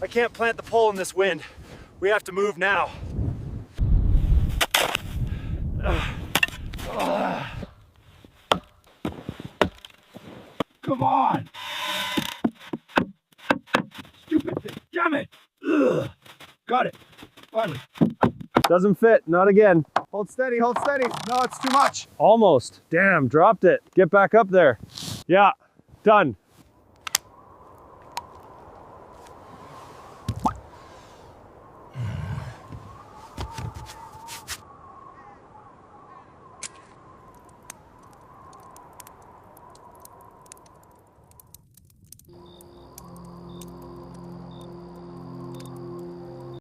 I can't plant the pole in this wind. We have to move now. Come on! Stupid thing, damn it! Ugh. Got it, finally. Doesn't fit, not again. Hold steady, hold steady. No, it's too much. Almost, damn, dropped it. Get back up there. Yeah, done.